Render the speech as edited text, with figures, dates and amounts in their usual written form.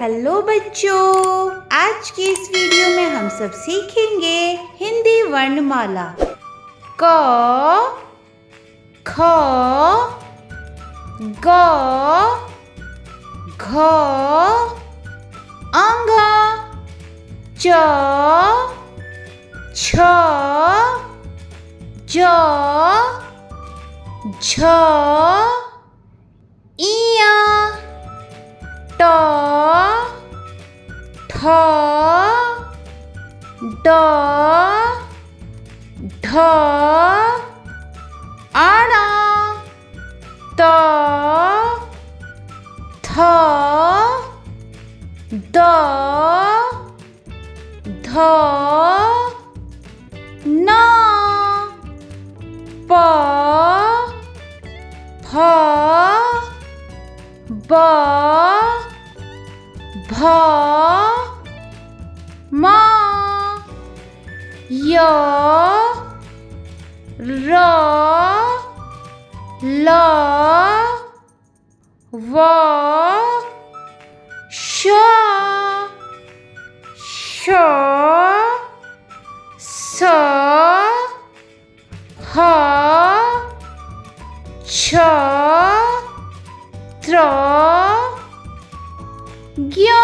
Hello बच्चों, आज के इस वीडियो में हम सब सीखेंगे हिंदी वर्णमाला। क, ख, ग, घ, अंग, च, छ, ज, झ, इया, ट, ठ, ड, ढ, अण, त, थ, द, ध, न, प, फ, ब, भ, म, य, र, ल, व, श, स, ह, छ, त्र, ज्ञ,